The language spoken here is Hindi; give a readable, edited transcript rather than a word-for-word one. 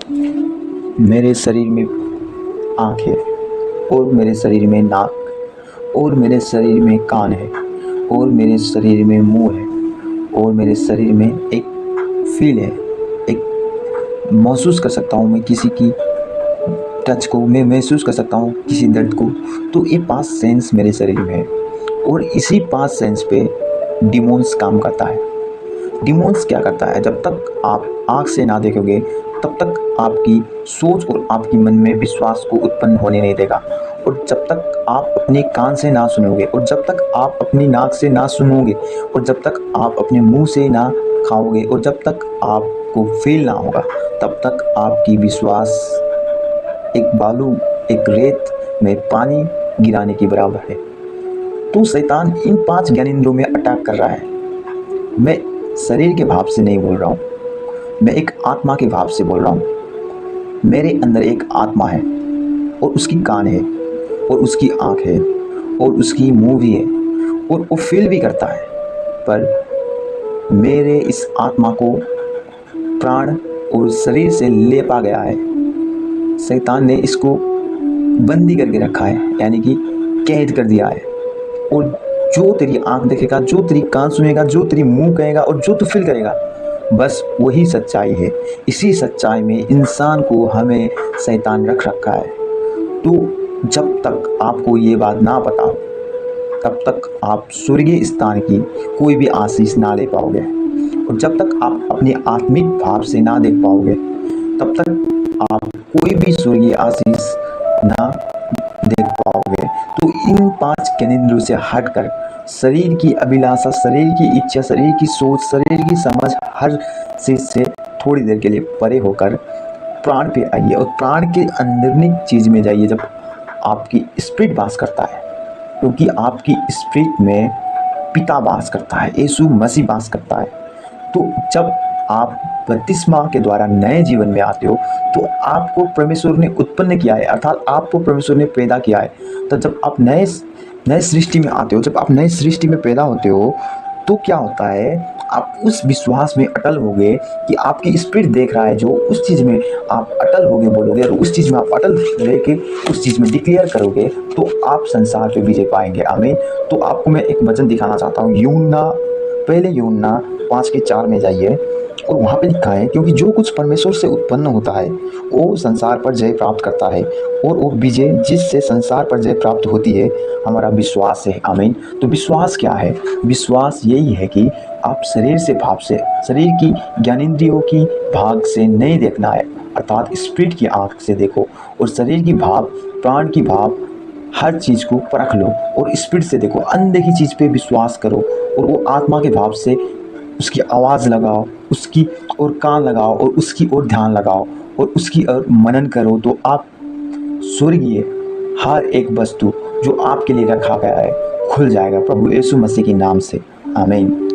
मेरे शरीर में आँख है, और मेरे शरीर में नाक, और मेरे शरीर में कान है, और मेरे शरीर में मुंह है, और मेरे शरीर में एक फील है। एक महसूस कर सकता हूँ मैं किसी की टच को, मैं महसूस कर सकता हूँ किसी दर्द को। तो ये 5 सेंस मेरे शरीर में है, और इसी 5 सेंस पे डिमोन्स काम करता है। डिमोन्स क्या करता है, जब तक आप आँख से ना देखोगे तब तक आपकी सोच और आपकी मन में विश्वास को उत्पन्न होने नहीं देगा। और जब तक आप अपने कान से ना सुनोगे, और जब तक आप अपनी नाक से ना सुनोगे, और जब तक आप अपने मुंह से ना खाओगे, और जब तक आपको फील ना होगा, तब तक आपकी विश्वास एक बालू, एक रेत में पानी गिराने के बराबर है। तो शैतान इन 5 ज्ञानेंद्रियों में अटैक कर रहा है। मैं शरीर के भाव से नहीं बोल रहा हूँ, मैं एक आत्मा के भाव से बोल रहा हूँ। मेरे अंदर एक आत्मा है, और उसकी कान है, और उसकी आँख है, और उसकी मुंह भी है, और वो फील भी करता है। पर मेरे इस आत्मा को प्राण और शरीर से लेपा गया है। शैतान ने इसको बंदी करके रखा है, यानी कि कैद कर दिया है। और जो तेरी आंख देखेगा, जो तेरी कान सुनेगा, जो तेरी मुंह कहेगा, और जो तू फील करेगा, बस वही सच्चाई है। इसी सच्चाई में इंसान को हमें शैतान रख रखा है। तो जब तक आपको ये बात ना पता हो, तब तक आप स्वर्गीय स्थान की कोई भी आशीष ना ले पाओगे। और जब तक आप अपने आत्मिक भाव से ना देख पाओगे, तब तक आप कोई भी स्वर्गीय आशीष ना देख पाओगे। तो इन 5 ज्ञानेंद्रियों से हटकर शरीर की अभिलाषा, शरीर की इच्छा, शरीर की सोच, शरीर की समझ, हर चीज से थोड़ी देर के लिए परे होकर प्राण पे आइए, और प्राण के अंदरनी चीज में जाइए, जब आपकी स्पिरिट वास करता है। क्योंकि आपकी स्पिरिट में पिता वास करता है, यीशु मसीह वास करता है। तो जब आप बपतिस्मा के द्वारा नए जीवन में आते हो, तो आपको परमेश्वर ने उत्पन्न किया है, अर्थात आपको परमेश्वर ने पैदा किया है। तो जब आप नए सृष्टि में आते हो, जब आप नए सृष्टि में पैदा होते हो, तो क्या होता है, आप उस विश्वास में अटल होगे कि आपकी स्पिरिट देख रहा है, जो उस चीज़ में आप अटल होगे, बोलोगे, और उस चीज़ में आप अटल रह के उस चीज़ में डिक्लेयर करोगे, तो आप संसार पे विजय पाएंगे। आमीन। तो आपको मैं एक वचन दिखाना चाहता हूँ। पहले यूहन्ना 5:4 में जाइए, और वहाँ पे लिखा है, क्योंकि जो कुछ परमेश्वर से उत्पन्न होता है वो संसार पर जय प्राप्त करता है, और वो विजय जिससे संसार पर जय प्राप्त होती है हमारा विश्वास है। आमीन। तो विश्वास क्या है? विश्वास यही है कि आप शरीर से भाव से, शरीर की ज्ञानेंद्रियों की भाग से नहीं देखना है, अर्थात स्पिरिट की आँख से देखो, और शरीर की भाव, प्राण की भाव, हर चीज़ को परख लो, और स्पिरिट से देखो। अनदेखी चीज़ पे विश्वास करो, और वो आत्मा के भाव से उसकी आवाज़ लगाओ, उसकी ओर कान लगाओ, और उसकी ओर ध्यान लगाओ, और उसकी ओर मनन करो। तो आप स्वर्गीय हर एक वस्तु जो आपके लिए रखा गया है खुल जाएगा, प्रभु यीशु मसीह के नाम से। आमीन।